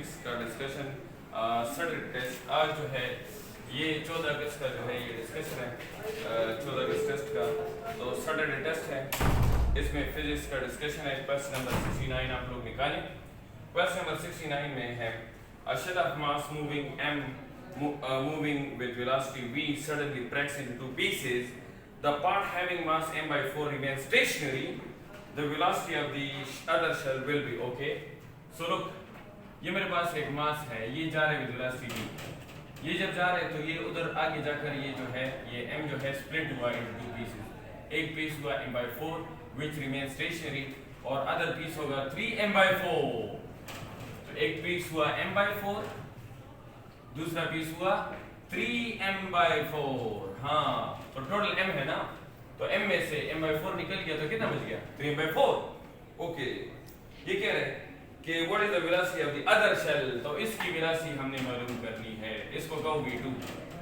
Physics का discussion Saturday test आज जो है ये 14 अगस्त का जो है ये डिस्कशन है 14 अगस्त टेस्ट का। तो सैटरडे टेस्ट है, इसमें फिजिक्स का डिस्कशन है। क्वेश्चन नंबर 69 आप लोग निकालें। क्वेश्चन नंबर 69 में है a shed of mass moving with velocity v suddenly breaks into two pieces. The part having mass m by 4 remains stationary. The velocity of the other shell will be okay. So look, ये मेरे पास एक मास है, ये जा रहे with velocity v। ये जब जा रहे तो ये उधर आगे जाकर ये जो है ये m जो है स्प्लिट हुआ इनटू टू पीसेस। एक पीस हुआ m by 4 which remains stationary और अदर पीस होगा 3m by 4। तो एक पीस हुआ m by 4, दूसरा पीस हुआ 3m by 4। हाँ, तो टोटल m है ना, तो m में से m by 4 निकल गया तो कितना बच गया 3m by 4। ओके, ये कह रहे हैं कि what is the velocity of the other shell. तो इसकी वेलोसिटी हमने मालूम करनी है, इसको कहो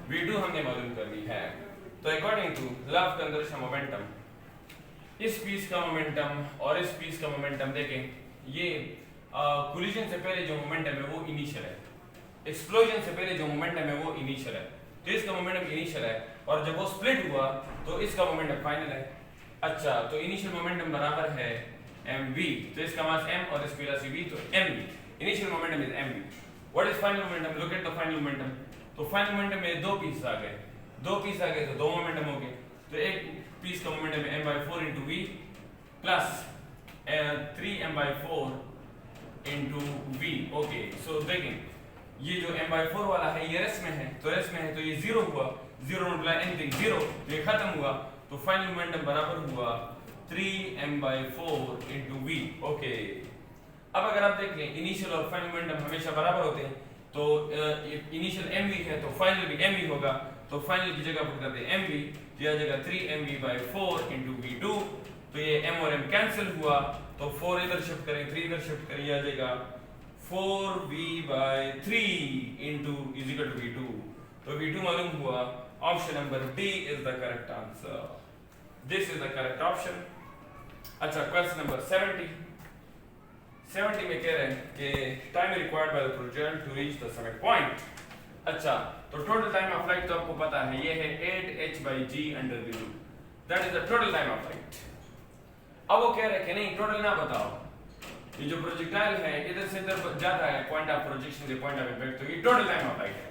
v2 हमने मालूम करनी है। तो according to law of conservation momentum, इस पीस का मोमेंटम और इस पीस का मोमेंटम देखें, ये कोलिजन से पहले जो मोमेंटम है वो इनिशियल है, एक्सप्लोजन से पहले जो मोमेंटम है वो इनिशियल है। तो इसका मोमेंटम इनिशियल है और जब वो स्प्लिट हुआ तो इसका मोमेंटम फाइनल है। अच्छा, तो इनिशियल मोमेंटम बराबर है mv, तो इसका मास m और इसकी वेलोसिटी v, तो mv initial momentum is mv। What is final momentum? Look at the final momentum. तो फाइनल मोमेंटम में दो पीस आ गए तो दो मोमेंटम हो गए। तो एक पीस का momentum m by 4 into v plus 3m by 4 into v। Okay, so देखें ये जो m by 4 वाला है ये रेस्ट में है, तो ये जीरो हुआ, जीरो मल्टीप्लाई एनीथिंग जीरो, तो ये खत्म हुआ। तो फाइनल मोमेंटम बराबर हुआ 3m by 4 into v। Okay, अब अगर आप देख लें इनिशियल और फाइनल मोमेंटम हमेशा बराबर होते हैं, तो इनिशियल mv है तो फाइनल भी mv होगा। तो फाइनल की जगह पुट करते हैं mv, तो आ जाएगा 3mv by 4 into v2। तो ये m और m कैंसिल हुआ, तो 4 इधर शिफ्ट करें, 3 इधर शिफ्ट करें, आ जाएगा 4v by 3 into is equal to v2। तो v2 मालूम हुआ। Option number D is the correct answer. This is the correct option. अच्छा, क्वेश्चन नंबर 70 में कह रहे हैं कि time required by the projectile to reach the summit point. अच्छा, तो टोटल टाइम ऑफ फ्लाइट तो आपको पता है, ये है 8h by g under v2, that is the total time of flight. अब वो कह रहे हैं कि नहीं टोटल ना बताओ, ये जो प्रोजेक्टाइल है इधर से इधर जाता है पॉइंट ऑफ प्रोजेक्शन से पॉइंट ऑफ इम्पैक्ट, तो ये टोटल टाइम ऑफ फ्लाइट है।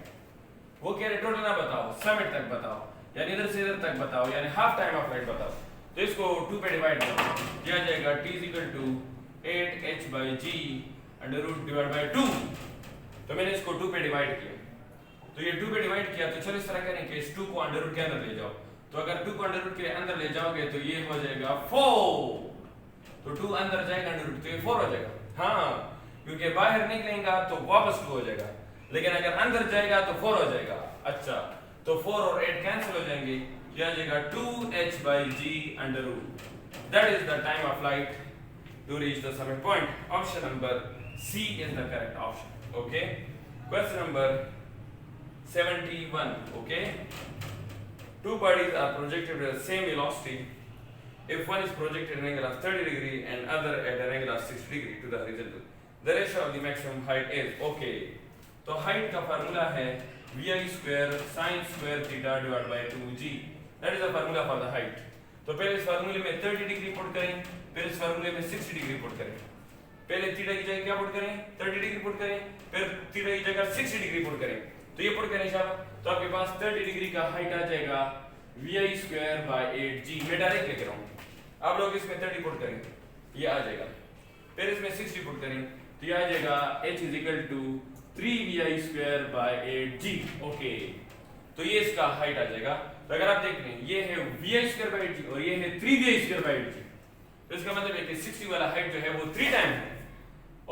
वो कह रहे टोटल ना बताओ, समिट तक बताओ, यानी इधर से इधर तक बताओ, यानी हाफ टाइम ऑफ फ्लाइट बताओ। तो इसको 2 पे डिवाइड करो, क्या आ जाएगा t is equal to 8h by g under root divided by 2। तो मैंने इसको 2 पे डिवाइड किया, तो ये 2 पे डिवाइड किया, तो चलो इस तरह करें कि इस 2 को अंडर रूट के अंदर ले जाओ। तो अगर 2 को अंडर रूट के अंदर ले जाओगे तो ये हो जाएगा 4। तो 2 अंदर जाएगा अंडर रूट, तो ये 4 हो जाएगा। हाँ, क्योंकि बाहर निकलेगा तो वापस 2 हो जाएगा, लेकिन अगर अंदर जाएगा तो 4 हो जाएगा। अच्छा, तो 4 और 8 कैंसिल हो जाएंगे, ये आ जाएगा 2h by g under root। That is the time of flight to reach the summit point. Option number C is the correct option. Okay. Question number 71. Okay. Two bodies are projected with the same velocity. If one is projected at an angle of 30 degree and other at an angle of 60 degree to the horizontal, the ratio of the maximum height is okay. तो height का formula है vi square sin square theta divided by 2g. That is the formula for the height. तो पहले इस फार्मूले में 30 degree put करें, फिर इस फार्मूले में 60 डिग्री पुट करें। पहले थीटा की जगह क्या पुट करें 30 डिग्री पुट करें, फिर थीटा की जगह 60 डिग्री पुट करें। तो ये पुट करें इंशाल्लाह, तो आपके पास 30 डिग्री का हाइट आ जाएगा vi square by 8g। मैं डायरेक्ट लिख रहा हूँ, आप लोग इसमें 30 पुट करें, ये आ जाएगा, फिर इसमें 60 पुट करें, तो ये आ जाएगा h is equal to 3vi square by 8g। Okay, तो ये इसका हाइट आ जाएगा। तो अगर आप देख लें ये है vi square by 8g और ये है 3vi square by 8g, तो इसका मतलब है कि 60 वाला हाइट जो है वो 3 टाइम है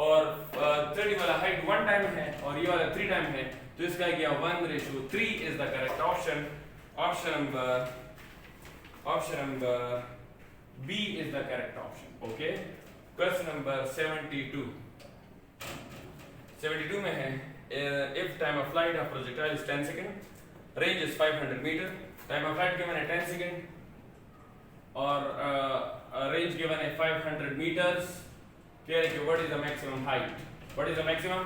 और 30 वाला हाइट 1 टाइम है और ये वाला 3 टाइम है। तो इसका आ गया 1:3 is the correct option. Option number B is the correct option. Okay. Question number 72 में है if time of flight of projectile is 10 second, range is 500 meter, time of flight given है 10 second और range given है 500 meters, कह रहे कि what is the maximum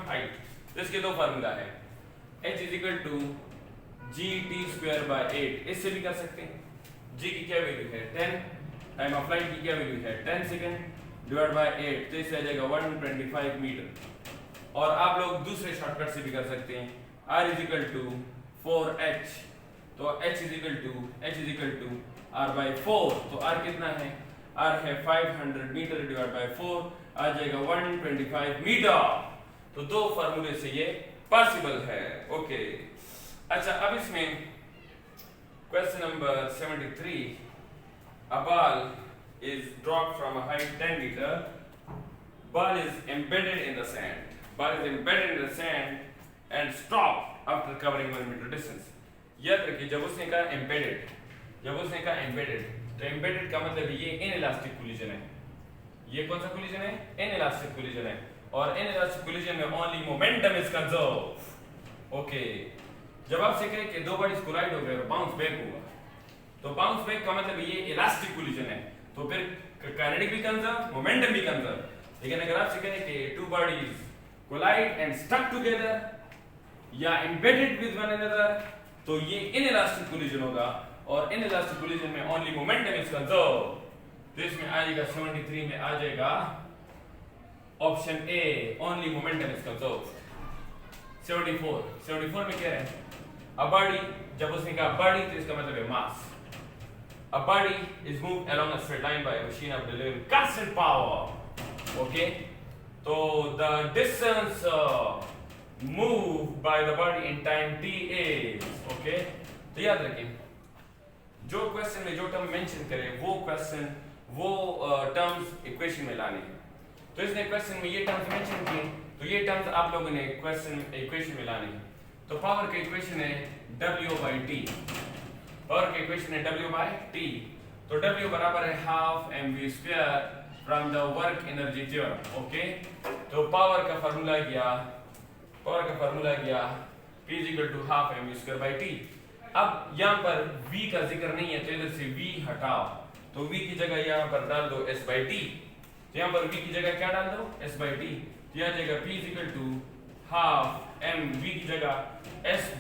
height? तो इसके दो फार्मूला है, h is equal to g t square by 8, इससे भी कर सकते हैं। g की क्या वैल्यू है 10, टाइम ऑफ फ्लाइट की क्या वैल्यू है 10 सेकंड डिवाइड बाय 8, तो इससे आ जाएगा 125 मीटर। और आप लोग दूसरे शॉर्टकट से भी कर सकते हैं, r is equal to 4h, तो h is equal to r by 4, तो r कितना है, r है 500 मीटर डिवाइड बाय 4, आ जाएगा 125 मीटर। तो दो फार्मूले से ये पॉसिबल है। ओके अच्छा, अब इसमें question number 73, a ball is dropped from a height 10 meter, ball is embedded in the sand and stop after covering 1 meter distance। याद रखिए जब उसने कहा embedded, तो embedded का मतलब ये inelastic collision है। ये कौन सा collision है, inelastic collision है, और inelastic collision में only momentum is conserved। Okay जब आपसे कहे कि दो बॉडीज कोलाइड हो गए और बाउंस बैक हुआ, तो बाउंस बैक का मतलब ये इलास्टिक कोलिजन है, तो फिर काइनेटिक भी कंजर्व, मोमेंटम भी कंजर्व। लेकिन अगर आपसे कहें कि two bodies collide and stuck together या एम्बेडेड विद वन अनदर, तो ये इनइलास्टिक कोलिजन होगा, और इनइलास्टिक कोलिजन में ओनली मोमेंटम इज कंजर्व। तो इसमें आ जाएगा 73 में आ जाएगा option A, only momentum is conserve. 74 में क्या है, अ बॉडी, जब उसने कहा बॉडी तो इसका मतलब है मास। A body is moved along a straight line by a machine of delivering constant power। Okay, so the distance moved by the body in time t is, okay, तो याद रखें जो क्वेश्चन में जो टर्म मेंशन करे वो terms equation में लाने हैं। तो इसने क्वेश्चन में ये टर्म्स मेंशन किए, तो ये टर्म्स आप लोगों ने इक्वेशन में लाने हैं। तो पावर का इक्वेशन है W/T, पावर का इक्वेशन है W/T, तो W बराबर है half mv² from the work energy theorem. Okay, तो पावर का फार्मूला गया P = हाफ mv²/T। अब यहाँ पर V का जिक्र नहीं है, तो इधर से V हटाओ, तो V की जगह यहाँ पर डाल दो S/T। तो यहाँ पर V की जगह क्या डाल दो, S/T, तो यहाँ जाएगा P = हाफ m, V की जगह S/T²,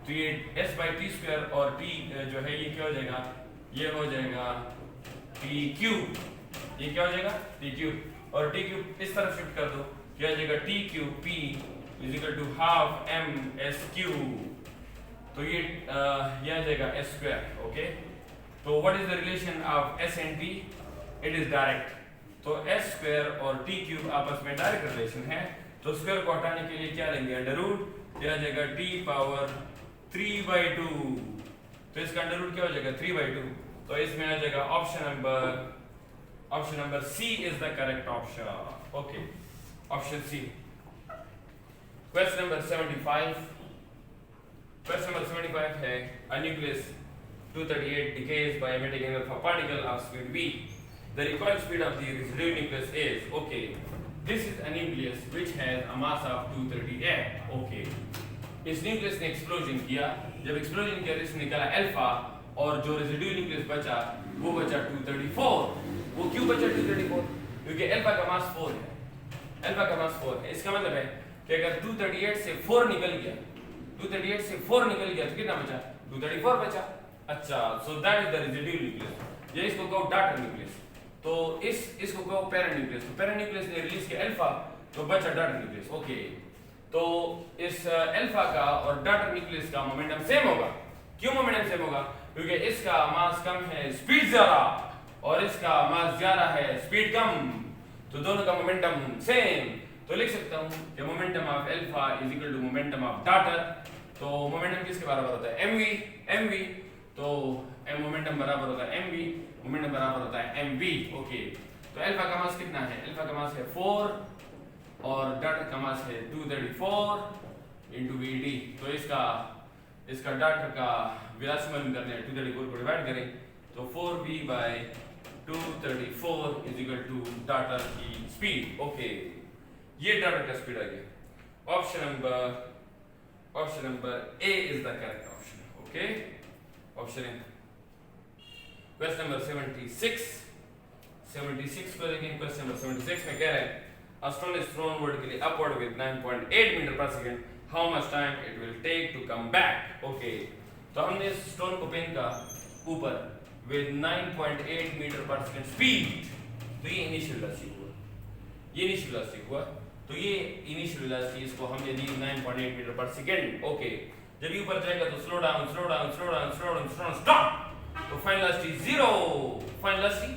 तो ये S/T² और T जो है ये क्या हो जाएगा, ये हो जाएगा T³, ये क्या हो जाएगा T³, और T³ इस तरफ शिफ्ट कर दो, क्या हो जाएगा T³P = हाफ m/s³, तो ये आ जाएगा s²। ओके, तो what is the relation of S and T, it is direct, तो s² और T³ आपस में डायरेक्ट रिलेशन है, तो स्क्वायर को हटाने के लिए क्या लेंगे, अंडर रूट, क्या आ जाएगा T⁻3/2, तो इसका अंडर रूट क्या हो जाएगा 3/2, तो इसमें आ जाएगा option number C is the correct option. Okay, option C. Question number 75 है, a nucleus 238 decays by emitting a particle of speed v, the recoil speed of the residual nucleus is, okay, this is a nucleus which has a mass of 238। okay, इस nucleus ने explosion किया, जब explosion किया तो इसने निकाला alpha, और जो रेसिड्यूल न्यूक्लियस बचा वो बचा 234। वो क्यों बचा 234, क्योंकि अल्फा का मास 4 है। इसका मतलब है कि अगर 238 से 4 निकल गया, तो कितना बचा, 234 बचा। अच्छा, so that is the residual nucleus. ये इसको कहो डाटर न्यूक्लियस, तो इसको कहो पैरेंट न्यूक्लियस। तो पैरेंट न्यूक्लियस ने रिलीज किया अल्फा, तो बचा डाटर न्यूक्लियस। ओके, तो इस अल्फा का और डाटर न्यूक्लियस का मोमेंटम सेम होगा। क्यों मोमेंटम सेम होगा, क्योंकि इसका मास कम है, स्पीड ज्यादा, और इसका मास ज्यादा है, स्पीड कम, तो दोनों का मोमेंटम सेम। तो लिख सकता हूं कि momentum of alpha is equal to momentum of daughter. तो मोमेंटम किसके बराबर होता है, mv, तो मोमेंटम बराबर होता है mv। ओके, तो अल्फा का मास कितना है, अल्फा का मास है 4 और डाटर का मास है 234 × vd। तो इसका डाटर का वेलोसिटी मालूम करने हैं, 234 को डिवाइड करें तो 4v/234 = डाटर की स्पीड। ओके, ये डाटर का स्पीड आ गया। Option number A is the correct option. Okay, option A. Question number 76 76 को देखें, क्वेश्चन नंबर 76 में कह रहे हैं a stone is thrown vertically upward with 9.8 metre पर second, how much time it will take to come back. Okay, तो हमने इस स्टोन को फेंका का ऊपर with 9.8 मीटर पर सेकंड स्पीड, तो ये इनिशियल वेलोसिटी हुआ, ये इनिशियल वेलोसिटी हुआ, तो ये इनिशियल वेलोसिटी इसको हमने दी 9.8 मीटर पर सेकंड. ओके, जब ये ऊपर जाएगा तो slow down slow down slow down slow down slow down stop, तो final velocity zero, final velocity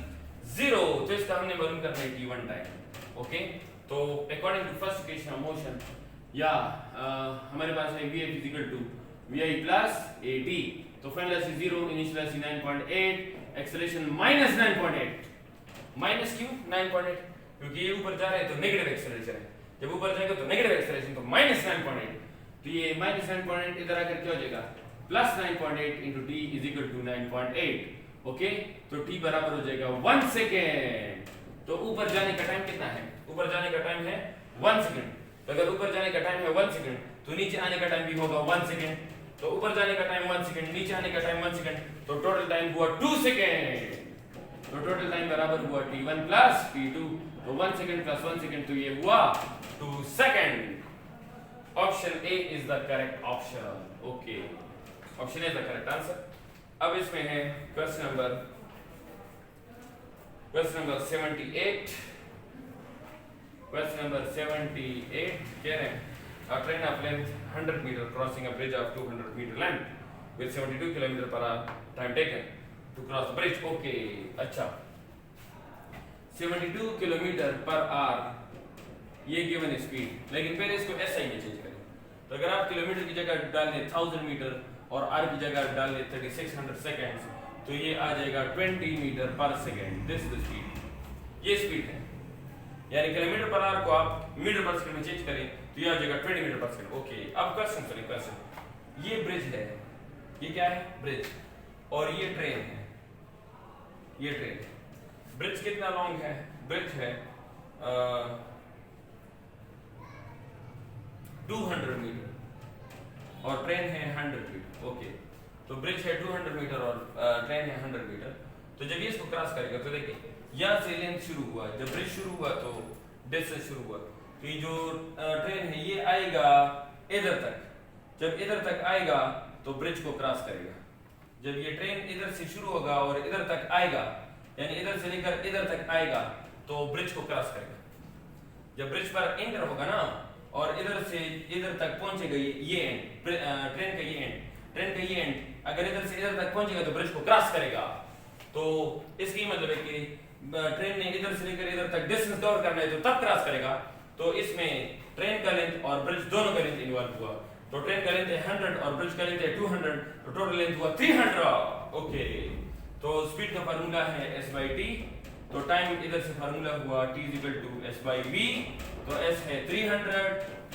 zero. तो इसका हमने मालूम करना है t1 टाइम. ओके, तो according to first equation of motion या हमारे पास है vf is equal to vi plus at, तो final velocity zero, initial velocity 9.8, acceleration minus 9.8. Minus क्यों 9.8? क्योंकि ये ऊपर जा रहा है तो नेगेटिव एक्सेलरेशन है, जब ऊपर जाएगा तो नेगेटिव एक्सेलरेशन, तो माइनस 9.8, तो ये माइनस 9.8 इधर आकर क्या हो जाएगा plus 9.8 into T is equal to 9.8. Okay, तो t बराबर हो जाएगा 1 सेकेंड. तो ऊपर जाने का टाइम कितना है? ऊपर जाने का टाइम है 1 सेकेंड. तो अगर ऊपर जाने का टाइम है 1 सेकेंड, तो नीचे आने का टाइम भी होगा 1 सेकेंड. तो ऊपर जाने का टाइम 1 सेकेंड, नीचे आने का टाइम 1 सेकेंड, तो टोटल टाइम हुआ 2 सेकेंड. तो टोटल टाइम बराबर हुआ t1 प्लस t2, तो 1 सेकेंड प्लस 1 सेकेंड, तो ये हुआ 2 second. Option A is the correct option. Okay, option A is the correct answer. अब इसमें है क्वेश्चन नंबर 78. क्वेश्चन नंबर 78 कह रहे हैं a train of length 100 meter crossing a bridge of 200 meter length with 72 km per hour time taken to cross the bridge. Okay, अच्छा 72 km per hour ये given speed, लेकिन पहले इसको SI में change करें. तो अगर आप किलोमीटर की जगह डाल दें 1000 मीटर और आर की जगह डाल दें 3600 सेकेंड्स, तो ये आ जाएगा 20 मीटर पर सेकेंड. दिस द स्पीड, ये स्पीड है. यानी किलोमीटर पर आवर को आप मीटर पर सेकंड में चेंज करें तो ये आ जाएगा 20 मीटर पर सेकंड. ओके, अब क्वेश्चन सुनिए. क्वेश्चन, ये ब्रिज है, ये क्या है ब्रिज, और ये ट्रेन है, ये ट्रेन है. ब्रिज कितना लॉन्ग है? ब्रिज है 200 मीटर और ट्रेन है 100 मीटर. ओके, तो ब्रिज है 200 मीटर और ट्रेन है 100 मीटर. तो जब ये इसको क्रॉस करेगा तो देखिए यहाँ से लेंथ शुरू हुआ, जब ब्रिज शुरू हुआ तो डिस्टेंस शुरू हुआ, तो ये जो ट्रेन है ये आएगा इधर तक. जब इधर तक आएगा तो ब्रिज को क्रॉस करेगा. जब ये ट्रेन इधर से शुरू होगा और इधर तक आएगा, यानी इधर से लेकर इधर तक आएगा, तो ब्रिज को क्रॉस करेगा. जब ब्रिज पर एंटर होगा ना और इधर से इधर तक पहुंचेगा, ये एंड ट्रेन का ये एंड, ट्रेन का ये एंड अगर इधर से इधर तक पहुंचेगा तो ब्रिज को क्रॉस करेगा. तो इसकी मतलब है कि ट्रेन ने इधर से लेकर इधर तक डिस्टेंस कवर करना है तो तब क्रॉस करेगा. तो इसमें ट्रेन का लेंथ और ब्रिज दोनों का लेंथ इन्वॉल्व हुआ. तो ट्रेन का लेंथ है 100 और ब्रिज का लेंथ है 200, तो टोटल लेंथ हुआ 300. ओके, तो स्पीड का फार्मूला है s/t. तो टाइम इधर से फार्मूला हुआ t = s/v. तो s है 300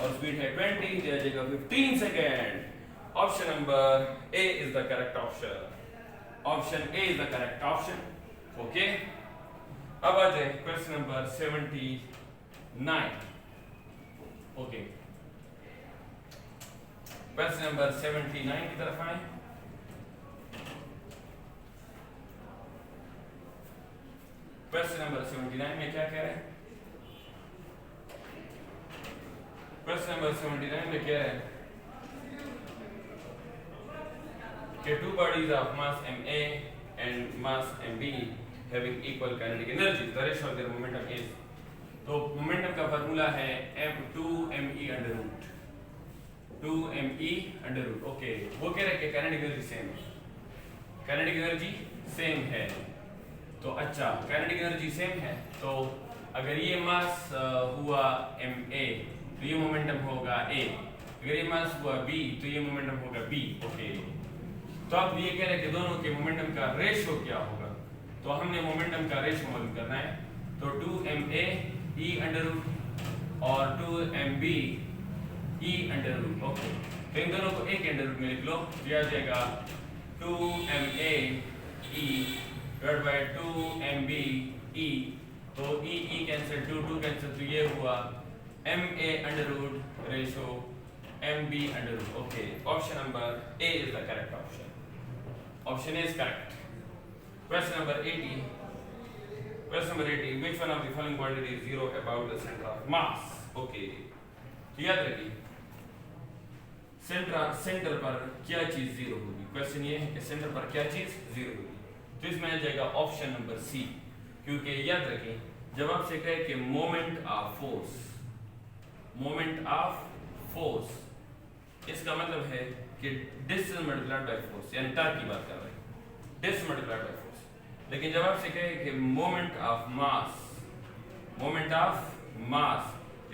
और स्पीड है 20, तो आ जाएगा 15 second. Option number A is the correct option. Option A is the correct option. Okay, अब आ जाए question number 79. Okay, question number 79 की तरफ आए. क्वेश्चन नंबर 79 में क्या कह रहे हैं? क्वेश्चन नंबर 79 में क्या है कि two bodies of mass ma and mass mb having equal kinetic energy, the ratio of their momentum is. तो मोमेंटम का फार्मूला है m2me under root 2me under root. Okay, वो कह रहे हैं कि काइनेटिक एनर्जी सेम है, काइनेटिक एनर्जी सेम है. तो अच्छा, काइनेटिक एनर्जी सेम है, तो अगर ये मास हुआ ma तो ये मोमेंटम होगा a, अगर ये मास हुआ b तो ये मोमेंटम होगा b. ओके, तो अब ये कह रहे हैं कि दोनों के मोमेंटम का रेशियो क्या होगा. तो हमने मोमेंटम का रेशियो मालूम करना है. तो 2ma e अंडर रूट और 2mb e under root. Okay, तो इन दोनों को एक अंडर रूट में लिख लो, दिया जाएगा 2ma e divide by 2mb e. तो e कैंसिल, 2 कैंसिल, तो ये हुआ ma under root ratio mb under root. Okay, option number A is the correct option. Option A is correct. Question number 80. Question number 80. Which one of the following quantity is zero about the center of mass? Okay. तो याद रखिए centre पर क्या चीज zero होगी। Question ये है कि सेंटर पर क्या चीज जीरो होगी, तो इसमें आ जाएगा ऑप्शन नंबर सी। क्योंकि याद रखिए जब आपसे कहे कि मोमेंट ऑफ फोर्स, इसका मतलब है कि डिस्टेंस मल्टीप्लाइड बाय फोर्स, यानी टॉर्क की बात कर रहे हैं, डिस्टेंस मल्टीप्लाइड बाय फोर्स। लेकिन जब आपसे कहे कि मोमेंट ऑफ मास,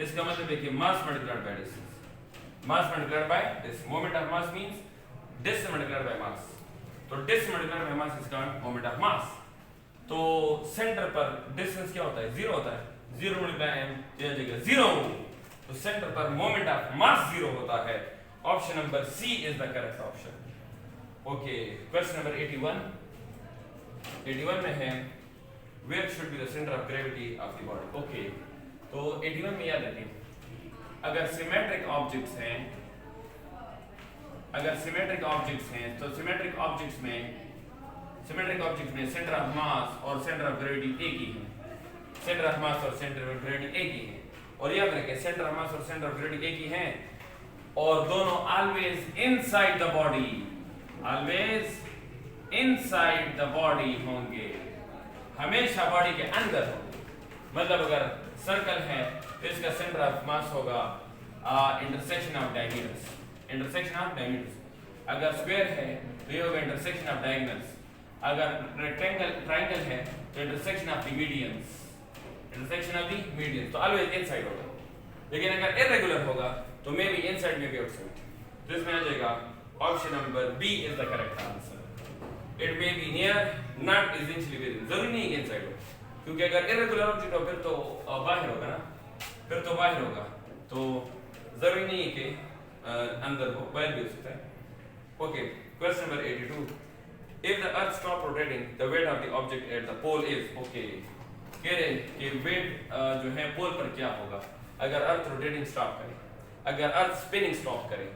इसका मतलब है कि mass multiplied by distance, mass multiplied by distance. Moment of mass means distance multiplied by mass, तो डिस्टेंस मल्टीप्लाइड बाय मास इसका मोमेंट ऑफ मास। तो सेंटर पर डिस्टेंस क्या होता है, जीरो होता है, जीरो मल्टीप्लाई एम जगह जीरो, तो सेंटर पर मोमेंट ऑफ मास जीरो होता है। Option number C is the correct option. Okay, question number 81 में है where should be the centre of gravity of the body. Okay, तो 81 में याद रखिए अगर सिमेट्रिक ऑब्जेक्ट्स हैं तो सिमेट्रिक ऑब्जेक्ट्स में सेंटर ऑफ मास और सेंटर ऑफ ग्रेविटी एक ही है, सेंटर ऑफ मास और सेंटर ऑफ ग्रेविटी एक ही है। और याद रखें सेंटर ऑफ मास और सेंटर ऑफ ग्रेविटी एक ही हैं और दोनों ऑलवेज इनसाइड द बॉडी होंगे, हमेशा बॉडी के अंदर होंगे। मतलब अगर सर्कल है तो इसका सेंटर ऑफ मास होगा इंटरसेक्शन ऑफ डायमीटर्स, अगर स्क्वायर है तो ये होगा इंटरसेक्शन ऑफ डायगोनल्स, अगर ट्रायंगल है तो इंटरसेक्शन ऑफ द मीडियंस, तो ऑलवेज इनसाइड होगा। लेकिन अगर इरेगुलर होगा तो मे बी इनसाइड में भी आउटसाइड, तो इसमें आ जाएगा option number B is the correct answer. It may be near not essentially very, जरूरी नहीं है इनसाइड हो, क्योंकि अगर इरेगुलर ऑब्जेक्ट हो फिर तो बाहर होगा ना, तो जरूरी नहीं है कि अंदर हो, बाहर भी हो सकता है। Okay, question number 82। If the earth stop rotating, the weight of the object at the pole is okay. कह रहे कि वेट जो है पोल पर क्या होगा अगर अर्थ रोटेटिंग स्टॉप करे, अगर अर्थ स्पिनिंग स्टॉप करे,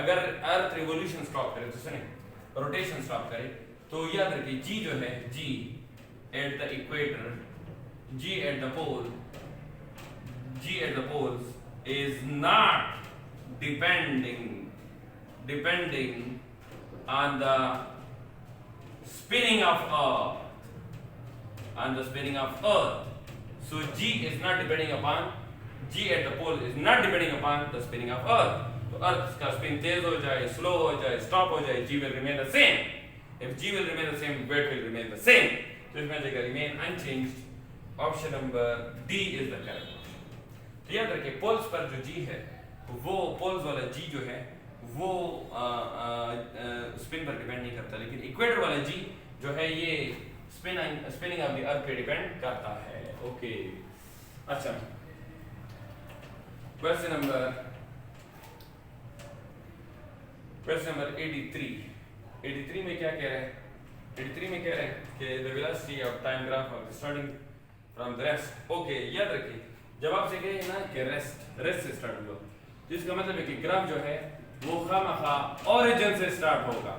अगर अर्थ रिवोल्यूशन स्टॉप करे, तो सुनिए रोटेशन स्टॉप करे, तो याद रखिए जी जो है, g at the equator, g at the poles is not depending on the spinning of earth, so G is not depending upon, G at the pole is not depending upon the spinning of earth. तो अर्थ का spin तेज हो जाए, slow हो जाए, stop हो जाए, G will remain the same. If G will remain the same, weight will remain the same. तो इसमें जगह remain unchanged. Option number D is the correct option. तो याद रखिए पोल्स पर जो G है वो पोल्स वाला G जो है वो स्पिन पर डिपेंड नहीं करता, लेकिन इक्वेटर वाला जी जो है ये स्पिनिंग ऑफ द अर्थ पे डिपेंड करता है। ओके, अच्छा क्वेश्चन नंबर 83 में क्या कह रहे हैं, 83 में कह रहे हैं कि the velocity of time graph of starting from the rest. Okay, याद रखिए जब आपसे कहे ना कि रेस्ट से स्टार्ट हुआ, तो इसका मतलब है कि ग्राफ जो है वो खामखा ओरिजिन से स्टार्ट होगा।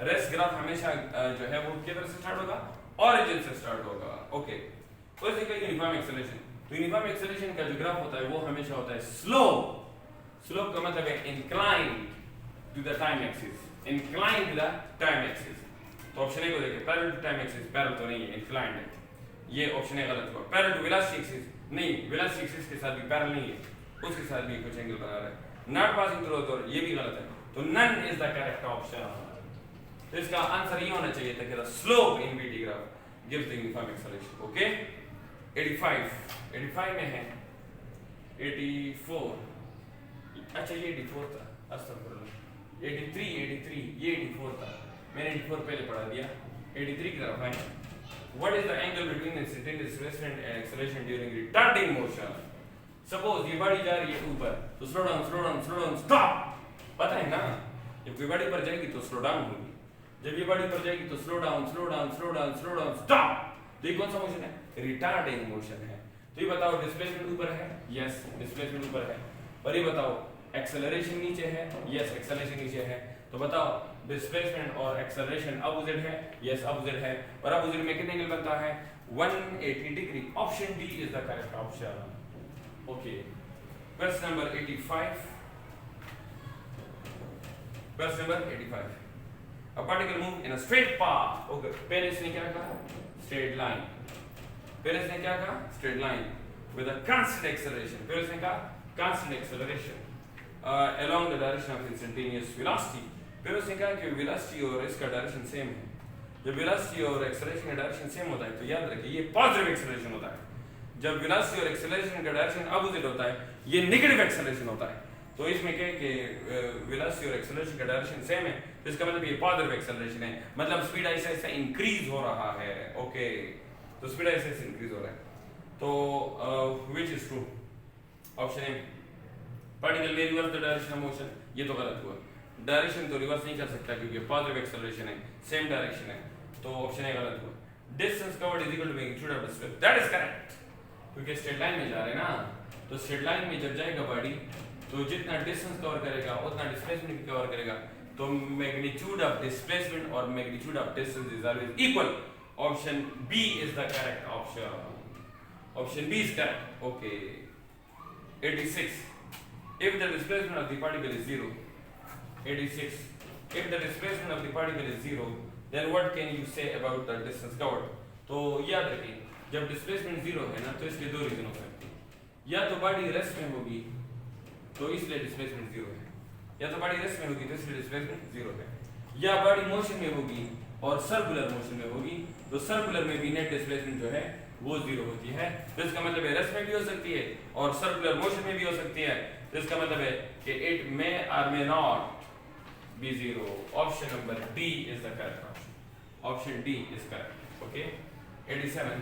रेस्ट ग्राफ हमेशा जो है वो किधर से स्टार्ट होगा, ओरिजिन से स्टार्ट होगा। ओके, तो इसी का यूनिफॉर्म एक्सेलरेशन, तो यूनिफॉर्म एक्सेलरेशन का जो ग्राफ होता है वो हमेशा होता है स्लोप का मतलब है inclined to the time axis, तो ऑप्शन ए को देखिए parallel to time axis, parallel तो नहीं है, इंक्लाइंड है, ये ऑप्शन ए गलत हुआ। पैरेलल टू वेलोसिटी एक्सिस नहीं, वेलोसिटी एक्सिस के साथ भी पैरेलल नहीं है, उसके साथ भी कुछ एंगल बना रहा है, नॉट पासिंग थ्रू द, ये भी गलत है, तो none is the correct option. तो इसका आंसर ये होना चाहिए था कि the slope in BT graph gives the uniform acceleration. Okay, 85 में है 84, अच्छा ये 84 था, अस्तगफुरुल्लाह, 83 ये 84 था, मैंने 84 पहले पढ़ा दिया। 83 की तरफ आए, what is the angle between the displacement and acceleration during retarding motion. Suppose ये गाड़ी जा रही है ऊपर, तो स्लो डाउन स्टॉप, पता है ना, जब ये गाड़ी पर जाएगी तो स्लो डाउन होगी, जब ये गाड़ी पर जाएगी तो स्लो डाउन स्टॉप, तो ये कौन सा मोशन है, रिटार्डिंग मोशन है। तो ये बताओ डिस्प्लेसमेंट ऊपर है, यस डिस्प्लेसमेंट ऊपर है, और ये बताओ एक्सेलरेशन नीचे है, यस एक्सेलरेशन नीचे है, तो बताओ डिस्प्लेसमेंट और एक्सेलरेशन अपोजिट है, यस अपोजिट है, और अपोजिट में कितने एंगल बनता है, 180 degree. Option D is the correct option. Okay. Question number 85. Question number 85. A particle move in a straight path. Okay. पहले इसने क्या कहा? Straight line. पहले इसने क्या कहा? Straight line with a constant acceleration. पहले इसने कहा constant acceleration along the direction of instantaneous velocity. फिर उसने कहा कि velocity और इसका direction same है. जब velocity और acceleration का direction same होता है तो याद रखिए ये positive acceleration होता है. जब velocity और acceleration का direction opposite होता है ये negative acceleration होता है. तो इसमें क्या है कि velocity और acceleration का direction same है तो इसका मतलब ये positive acceleration है. मतलब speed ऐसे ऐसे increase हो रहा है. ओके तो speed ऐसे ऐसे increase हो रहा है. तो which is true? Option A. Particle may reverse the direction of motion. ये तो गलत हुआ. डायरेक्शन तो रिवर्स नहीं कर सकता क्योंकि पॉजिटिव एक्सेलरेशन है, सेम डायरेक्शन है, तो ऑप्शन ए गलत हुआ. Distance covered is equal to magnitude of displacement. That is correct क्योंकि स्ट्रेट लाइन में जा रहे हैं ना, तो स्ट्रेट लाइन में जब जाएगा बॉडी तो जितना डिस्टेंस कवर करेगा उतना डिस्प्लेसमेंट भी कवर करेगा. तो मैग्नीट्यूड ऑफ डिस्प्लेसमेंट और magnitude of distance is always equal. Option B is the correct option. Option B is correct. Okay. 86. If the displacement of the particle is 0, 86. If the displacement of the particle is 0, then what can you say about the distance covered? तो याद रखिए जब displacement 0 है ना तो इसके दो reason हो सकते हैं. या तो बॉडी रेस्ट में होगी तो इसलिए displacement 0 है, या तो बॉडी रेस्ट में होगी तो इसलिए displacement 0 है, या बॉडी मोशन में होगी और सर्कुलर मोशन में होगी तो सर्कुलर में भी नेट डिस्प्लेसमेंट जो है वो 0 होती है. तो इसका मतलब है रेस्ट में भी हो सकती है और सर्कुलर मोशन में भी हो सकती है. तो इसका मतलब है कि इट मे और may not be 0. Option number D is the correct option. Option D is correct. Okay. 87.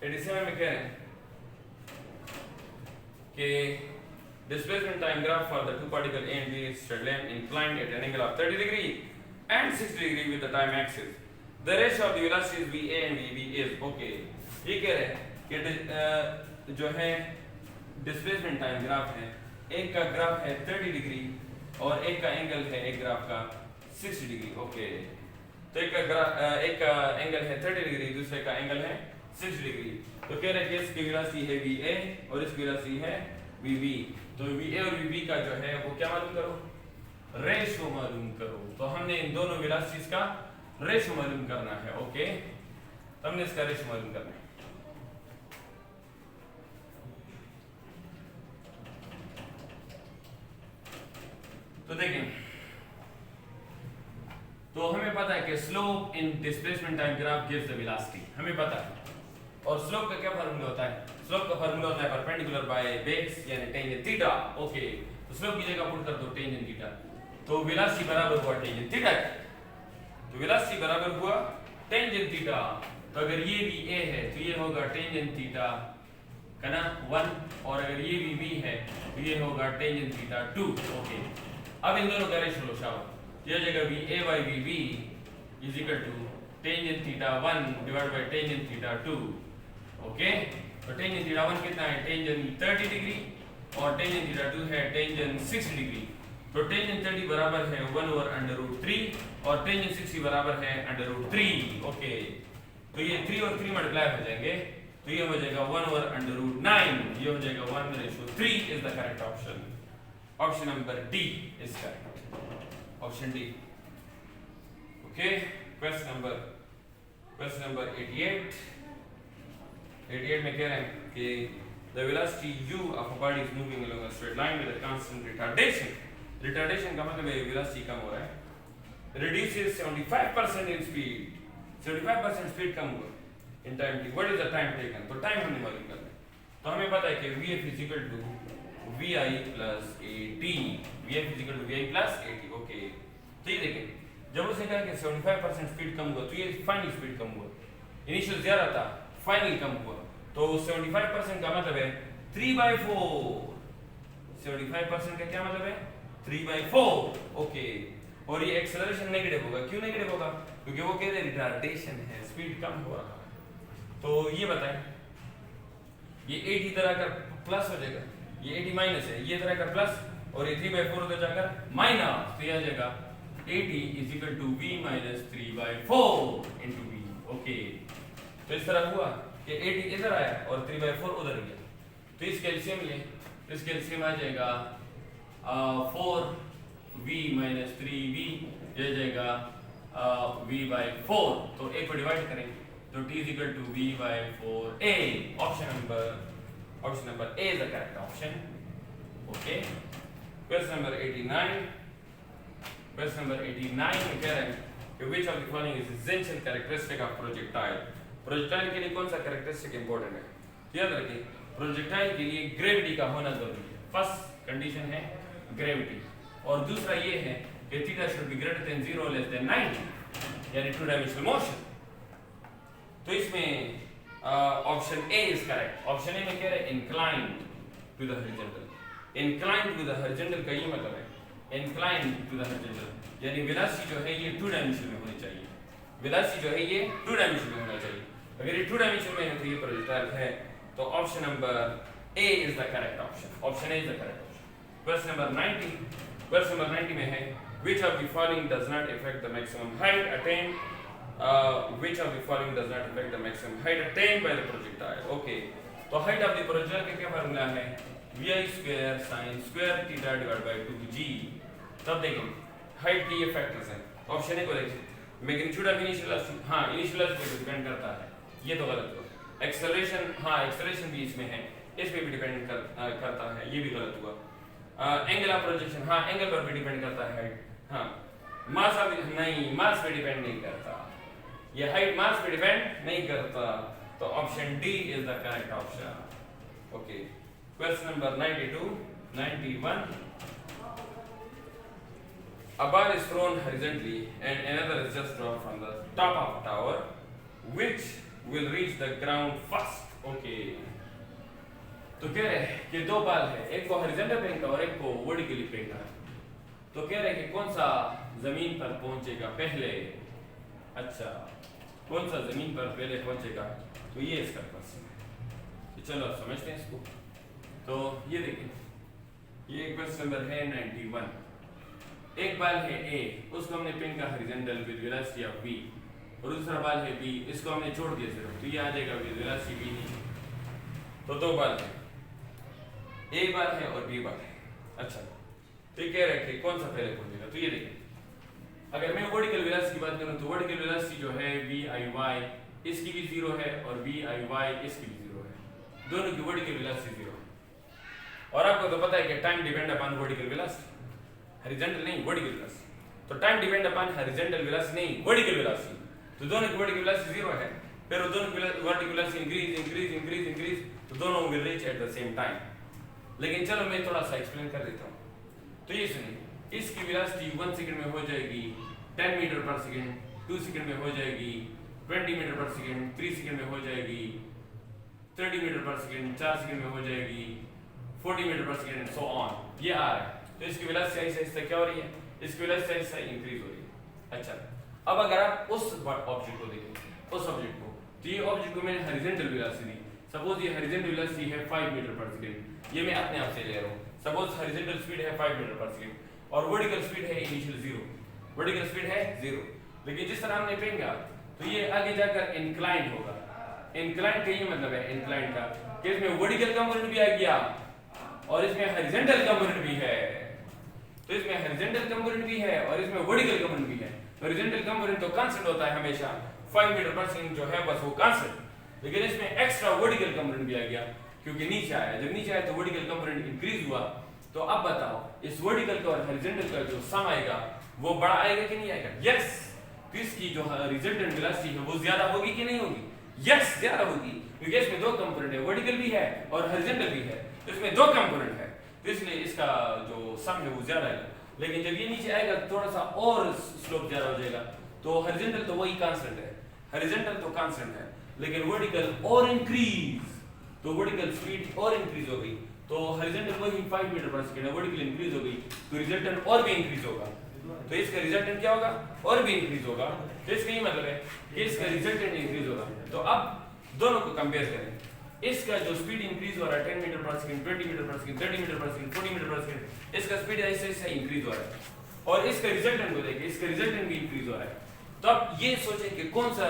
87 में कह रहे हैं कि displacement time graph for the two particle A and B is straight line inclined at an angle of 30 degree and 60 degree with the time axis. The ratio of the velocities VA and VB is okay. ये कह रहे हैं कि जो है displacement time graph है, एक का ग्राफ है 30 डिग्री और एक का एंगल है एक ग्राफ का 60 डिग्री. ओके. तो एक का एंगल है 30 डिग्री दूसरे का एंगल है 60 डिग्री. तो कह रहे हैं कि इसकी वेलोसिटी है VA और इसकी वेलोसिटी है VB. तो VA और VB का जो है वो क्या मालूम करो? रेशो मालूम करो. तो हमने इन दोनों वेलोसिटीज का रेशो मालूम करना है. ओके. तो हमने इसका रेशो मालूम करना है. तो देखें तो हमें पता है कि slope in displacement time graph gives the velocity. हमें पता है. और स्लोप का क्या फार्मूला होता है? स्लोप का फार्मूला होता है परपेंडिकुलर बाय बेस यानी टेंजेंट थीटा. ओके. तो स्लोप की जगह पुट कर दो टेंजेंट थीटा. तो वेलोसिटी बराबर हुआ टेंजेंट थीटा. तो वेलोसिटी बराबर हुआ टेंजेंट थीटा. तो अगर ये भी a है तो ये होगा टेंजेंट थीटा का ना 1 और अगर ये भी b है तो ये होगा टेंजेंट थीटा 2. ओके. अब इन दोनों का रेशो लो. ये जगह भी a by b is equal to tangent theta 1 divide by tangent theta 2. Okay. तो टेंजेंट थीटा 1 कितना है? टेंजेंट 30 डिग्री और टेंजेंट थीटा 2 है टेंजेंट 60 डिग्री. तो टेंजेंट 30 बराबर है 1/√3 और टेंजेंट 60 बराबर है √3. ओके. तो ये 3 और 3 मल्टीप्लाई हो जाएंगे तो ये हो जाएगा 1/√9. ये हो जाएगा 1:3 is the correct option. Option number D is correct. Option D. Okay. Question number 88. 88 में कह रहे हैं कि the velocity u of a body is moving along a straight line with a constant retardation. Retardation का मतलब है velocity कम हो रहा है. Reduces 75% in speed. 75% स्पीड कम हुआ in time t. What is the time taken? तो टाइम हमने मालूम करना है. तो हमें पता है कि vf is equal to vi plus at. vf is equal to vi plus at. Okay. तो ये देखें जब उसने कहा कि 75% स्पीड कम हुआ तो ये फाइनल स्पीड कम हुआ. इनिशियल ज्यादा था, फाइनल कम हुआ. तो 75% का मतलब है 3/4. 75% का क्या मतलब है? 3/4. ओके. और ये एक्सेलरेशन नेगेटिव होगा. क्यों नेगेटिव होगा? क्योंकि वो कह रहे हैं रिटार्डेशन है, स्पीड कम हो रहा है. तो ये बताएं ये 80 तरह का प्लस हो जाएगा, ये 80 माइनस है, ये तरह का प्लस और ये 3/4 उधर जाकर माइनस. तो यह आ जाएगा 80 is equal to v minus 3/4 into v. Okay. तो इस तरह हुआ कि 80 इधर आया और 3/4 उधर गया। तो इसके एलसीएम ले, इसके एलसीएम आ जाएगा 4v माइनस 3v, ये जाएगा v/4। तो a को डिवाइड करेंगे तो t is equal to v/4a। Option number A is the correct option. Okay. Question number 89. Question number 89 में कह रहे हैं कि which of the following is essential characteristic of projectile? Projectile के लिए कौन सा कैरेक्टरिस्टिक इंपॉर्टेंट है? याद रखिए प्रोजेक्टाइल के लिए ग्रेविटी का होना जरूरी है। फर्स्ट कंडीशन है ग्रेविटी, और दूसरा ये है कि theta should be greater than 0 less than 90, यानी टू डायमेंशनल मोशन। तो इसमें option A is correct. Option A में कह रहे हैं inclined to the horizontal. Inclined to the horizontal का ये मतलब है इंक्लाइंड टू द हॉरिजॉन्टल, यानी वेलोसिटी जो है ये टू डायमेंशन में होनी चाहिए। वेलोसिटी जो है ये टू डायमेंशन में होना चाहिए। अगर ये टू डायमेंशन में है तो ये प्रोजेक्टाइल है। तो option number A is the correct option. Option A is the correct option. Question number 90। Question number 90 में है which of the following does not affect the maximum height attained which of the following does not affect the maximum height attained by the projectile? Okay, तो height of the projectile का क्या formula है? vi square sin square theta divided by 2g। तब देखें height की ये factors हैं। Option A को देखिए मैग्नीट्यूड ऑफ इनिशियल वेलोसिटी, हां इनिशियल वेलोसिटी पे डिपेंड करता है, ये तो गलत हुआ। एक्सेलरेशन, हां एक्सेलरेशन भी इसमें है, इस पे भी डिपेंड करता है, ये भी गलत हुआ। एंगल ऑफ प्रोजेक्शन, हां एंगल पर भी डिपेंड करता है हाइट। हां मास ऑफ, नहीं मास पे डिपेंड नहीं करता, ये हाइट मास पे डिपेंड नहीं करता। तो option D is the correct option. Okay, question number 92 91। A bar is thrown horizontally and another is just dropped from the top of a tower. Which will reach the ground first? Okay. तो कह रहे हैं कि दो बाल है, एक को हॉरिजॉन्टल फेंका और एक को वर्टिकली फेंका। तो कह रहे हैं कि कौन सा जमीन पर पहुंचेगा पहले। अच्छा, कौन सा जमीन पर पहले पहुंचेगा, तो ये इसका क्वेश्चन है। तो चलो समझते हैं इसको। तो ये देखिए, ये क्वेश्चन नंबर है 91। एक बाल है A, उसको हमने फेंका horizontal with velocity of v, और दूसरा बाल है B, इसको हमने छोड़ दिया सिर्फ, तो ये आ जाएगा विद वेलोसिटी v नहीं। तो दो बाल है, A बाल है और B बाल है। अच्छा, तो ये कह रहे हैं कि कौन सा पहले पहुंचेगा। तो ये देखिए, अगर मैं वर्टिकल वेलोसिटी की बात करूं तो वर्टिकल वेलोसिटी जो है v/y, इसकी भी 0 है और v/y इसकी भी 0 है, दोनों की वर्टिकल वेलोसिटी 0 है। और आपको तो पता है कि time depend upon vertical velocity, horizontal नहीं वर्टिकल वेलोसिटी। तो time depend upon horizontal velocity नहीं वर्टिकल वेलोसिटी, तो दोनों की वर्टिकल वेलोसिटी 0 है। फिर वो दोनों की वर्टिकल वेलोसिटी इंक्रीज, तो दोनों will reach at the same time. लेकिन चलो मैं थोड़ा सा एक्सप्लेन कर देता हूं। तो ये सुनिए, इसकी वेलोसिटी 1 सेकंड में हो जाएगी 10 मीटर पर सेकंड, 2 सेकंड में हो जाएगी 20 मीटर पर सेकंड, 3 सेकंड में हो जाएगी 30 मीटर पर सेकंड, 4 सेकंड में हो जाएगी 40 मीटर पर सेकंड एंड सो ऑन। ये आ रहा है, तो इसकी वेलोसिटी ऐसे क्या हो रही है, इसकी वेलोसिटी ऐसे इंक्रीज हो रही है। अच्छा, अब अगर आप उस ऑब्जेक्ट को देखें, उस ऑब्जेक्ट को, तो ये ऑब्जेक्ट को मैंने हॉरिजॉन्टल वेलोसिटी दी, सपोज ये हॉरिजॉन्टल वेलोसिटी है 5 मीटर पर सेकंड, ये मैं अपने आप से ले रहा हूं। सपोज हॉरिजॉन्टल स्पीड है 5 मीटर पर सेकंड और वर्टिकल स्पीड है इनिशियल 0, वर्टिकल स्पीड है 0, लेकिन जिस तरह हमने फेंका तो ये आगे जाकर इंक्लाइंड होगा। इंक्लाइंड का ये मतलब है, इंक्लाइंड का कि इसमें वर्टिकल कंपोनेंट भी आ गया और इसमें हॉरिजॉन्टल कंपोनेंट भी है। तो इसमें हॉरिजॉन्टल कंपोनेंट भी है और इसमें वर्टिकल कंपोनेंट भी है। हॉरिजॉन्टल कंपोनेंट तो कांस्टेंट होता है हमेशा, 5 मीटर पर सेकंड जो है बस वो कांस्टेंट, लेकिन इसमें एक्स्ट्रा वर्टिकल कंपोनेंट भी आ गया क्योंकि नीचे आया। जब नीचे आया तो वर्टिकल कंपोनेंट इंक्रीज हुआ। तो अब बताओ इस वर्टिकल का और हॉरिजॉन्टल का जो सम आएगा वो बड़ा आएगा कि नहीं आएगा? यस। तो इसकी जो रिजल्टेंट वेलोसिटी है वो ज्यादा होगी कि नहीं होगी? यस, ज्यादा होगी, क्योंकि इसमें दो कंपोनेंट है, वर्टिकल भी है और हॉरिजॉन्टल भी है, तो इसमें दो कंपोनेंट है, तो इसलिए इसका जो सम है वो ज्यादा है। लेकिन जब ये नीचे आएगा थोड़ा सा और स्लोप ज्यादा हो जाएगा। तो हॉरिजॉन्टल तो वही कांस्टेंट है, हॉरिजॉन्टल तो कांस्टेंट है, लेकिन वर्टिकल और इंक्रीज, तो वर्टिकल स्पीड और इंक्रीज हो गई, तो हॉरिजॉन्टल वही 5 मीटर पर सेकंड है, वर्टिकल इंक्रीज हो गई तो रिजल्टेंट और भी इंक्रीज होगा। तो इसका रिजल्टेंट क्या होगा? और भी इंक्रीज होगा। तो इसका ये मतलब है कि इसका रिजल्टेंट इंक्रीज होगा। तो अब दोनों को कंपेयर करें, इसका जो स्पीड इंक्रीज हो रहा है 10 मीटर पर सेकंड, 20 मीटर पर सेकंड, 30 मीटर पर सेकंड, 40 मीटर पर सेकंड, इसका स्पीड ऐसे ऐसे इंक्रीज हो रहा है, और इसका रिजल्टेंट को देखिए, इसका रिजल्टेंट भी इंक्रीज हो रहा है। तो अब ये सोचें कि कौन सा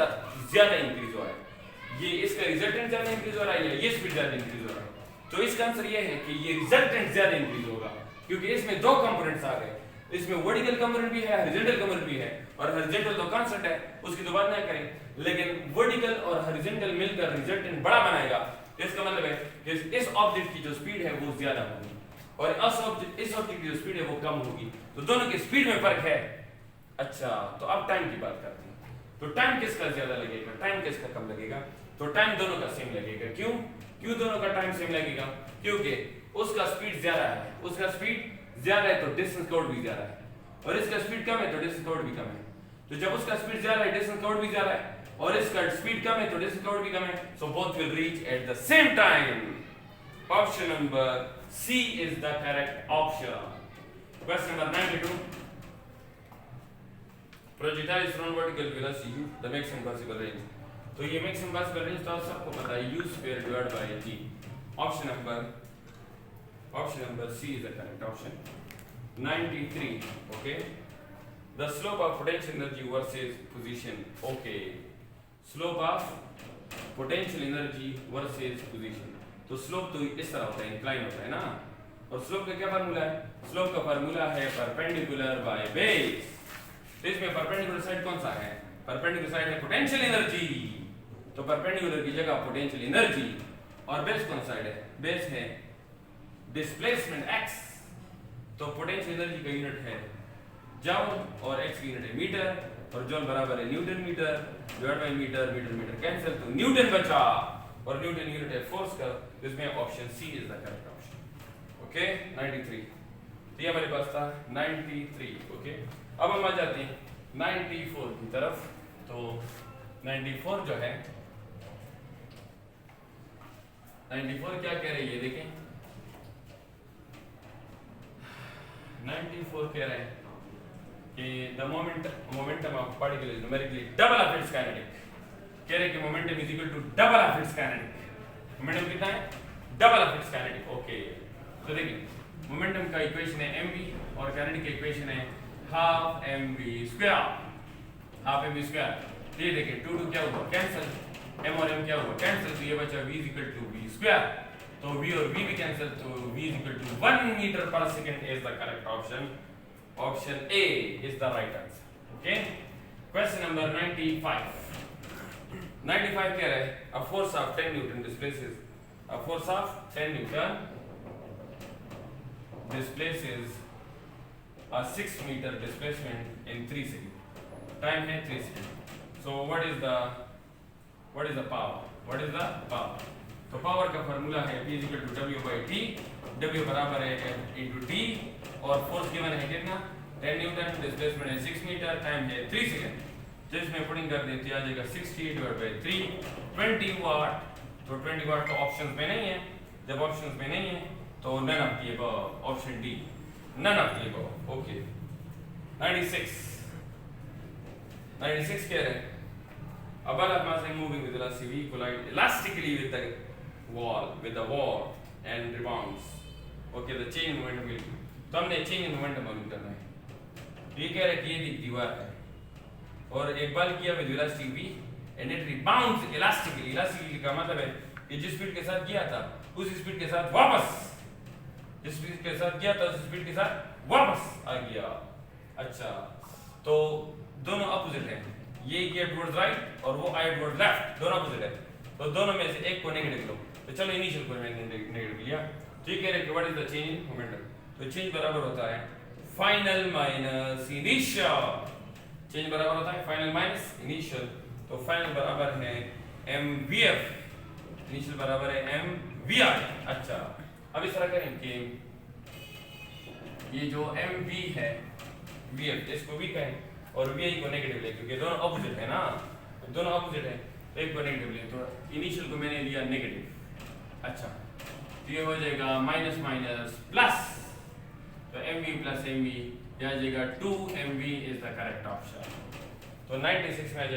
ज्यादा इंक्रीज हो रहा है, ये इसका रिजल्टेंट ज्यादा इंक्रीज हो रहा है या ये स्पीड ज्यादा इंक्रीज हो रहा है? तो इसका आंसर ये है कि ये रिजल्टेंट ज्यादा इंक्रीज होगा, क्योंकि इसमें दो कंपोनेंट्स आ गए, इसमें वर्टिकल कंपोनेंट भी है, हॉरिजॉन्टल कंपोनेंट भी है, और हॉरिजॉन्टल तो कांस्टेंट है, उसकी तो बात ना करें, लेकिन वर्टिकल और हॉरिजॉन्टल मिलकर रिजल्टेंट बड़ा बनाएगा। इसका मतलब है कि इस ऑब्जेक्ट की जो स्पीड है वो ज्यादा होगी और इस ऑब्जेक्ट की जो स्पीड है वो कम होगी, तो दोनों की स्पीड में फर्क है। अच्छा, तो अब टाइम की बात करते हैं। तो टाइम किसका ज्यादा लगेगा, टाइम किसका कम लगेगा? तो टाइम दोनों का सेम लगेगा। क्यों दोनों का टाइम सेम लगेगा? क्योंकि उसका स्पीड ज्यादा है, उसका स्पीड ज्यादा है तो डिस्टेंस कवर्ड भी ज्यादा है, और इसका स्पीड कम है तो डिस्टेंस कवर्ड भी कम है। तो जब उसका स्पीड ज्यादा है, डिस्टेंस कवर्ड भी ज्यादा है, और इसका स्पीड कम है तो डिस्टेंस कवर्ड भी कम है, so both will reach at the same time. Option number C is the correct option. Question number 92, projectile is from vertical velocity the maximum possible range। तो ये मैक्सिमम पॉसिबल रेंज तो आप सबको पता है, u square divide by g। Option number C is the correct option. 93, okay, the slope of potential energy versus position. Okay, slope of potential energy versus position, तो slope तो इस तरह होता है, इंक्लाइन होता है ना, और स्लोप का क्या फार्मूला है? स्लोप का फार्मूला है परपेंडिकुलर बाय बेस। तो इसमें परपेंडिकुलर साइड कौन सा है? परपेंडिकुलर साइड है पोटेंशियल एनर्जी, तो परपेंडिकुलर की जगह पोटेंशियल एनर्जी, और बेस कौन साइड है? बेस है डिस्प्लेसमेंट x, तो पोटेंशियल एनर्जी का यूनिट है जूल और x की यूनिट है मीटर, और जूल बराबर है newton metre divide by metre, metre cancel, तो न्यूटन बचा, और न्यूटन यूनिट है फोर्स का, इसमें option C is the correct option. Okay, 93, तो ये हमारे पास था 93। ओके, अब हम आ जाते हैं 94 की तरफ। तो 94 जो है, 94 क्या कह रही है देखें, 94 कह रहे हैं कि the momentum of particle is numerically double of its kinetic. कह रहे हैं कि momentum is equal to double of its kinetic. Momentum कितना है? Double of its kinetic. Okay, तो देखिए मोमेंटम का इक्वेशन है mv और काइनेटिक का इक्वेशन है half mv square, half mv square. ये देखिए 2 2 क्या हुआ? कैंसिल, m और m क्या हुआ? कैंसिल, तो ये बचा v equal to v square, तो v और v भी कैंसिल, तो v इक्वल टू 1 मीटर पर second is the correct option. Option A is the right answer. Okay, question number 95। 95 कह रहा है a force of 10 newton displaces a force of 10 newton displaces a 6 meter displacement in 3 seconds. Time है 3 seconds. So what is the power? What is the power? तो power का formula है P equal to W by T। W बराबर है F into T, और force given है कितना? 10 Newton, displacement है 6 मीटर, टाइम है 3 सेकंड। जिसमें पुटिंग कर देते आ जाएगा 60 डिवाइड बाई 3, 20 वाट। तो 20 वाट तो ऑप्शंस में नहीं है, जब ऑप्शंस में नहीं है तो none of the above, option D, none of the above. Okay, 96 कह रहे हैं a ball of mass moving with velocity v collide elastically with the wall and rebounds. Okay, the change in momentum will, तो हमने change in momentum मालूम करना है। तो ये कह रहा है कि ये दीवार है और एक बल किया with velocity v and it rebounds elastically। elastically का मतलब है कि जिस स्पीड के साथ किया था उस स्पीड के साथ वापस, जिस स्पीड के साथ किया था उस स्पीड के साथ वापस आ गया। अच्छा, तो दोनों अपोजिट है, ये किया टुवर्ड्स राइट और वो आया टुवर्ड्स लेफ्ट, दोनों अपोजिट है, तो दोनों में से एक को नेगेटिव लो। तो चलो इनिशियल को मैंने नेगेटिव लिया। तो ये कह रहे हैं कि what is the change in momentum, तो चेंज बराबर होता है फाइनल माइनस इनिशियल। चेंज बराबर होता है फाइनल माइनस इनिशियल, तो फाइनल बराबर है mvf, इनिशियल बराबर है mvi। अच्छा, अब इस तरह करें कि ये जो mv है vf, इसको भी कहें और vi को नेगेटिव ले, क्योंकि दोनों ऑपोजिट है ना, दोनों ऑपोजिट है, तो एक को नेगेटिव ले, तो इनिशियल को मैंने लिया नेगेटिव। अच्छा, तो ये हो जाएगा माइनस माइनस प्लस, तो mv प्लस mv, यह आ जाएगा 2mv is the correct option. तो 96 में आ जाएगा